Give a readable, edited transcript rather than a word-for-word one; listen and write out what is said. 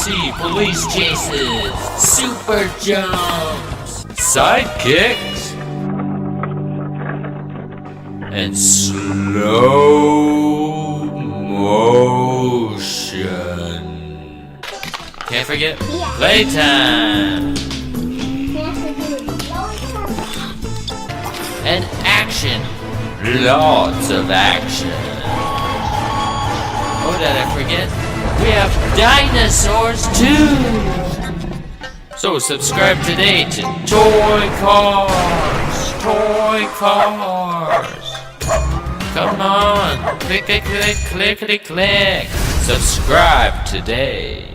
see police chases, super jumps, sidekicks, and slow motion. Can't forget playtime. And action. Lots of action. Oh, did I forget? We have dinosaurs too! So subscribe today to Toy Cars! Toy Cars! Come on! Click, click, click, clickety, click! Subscribe today!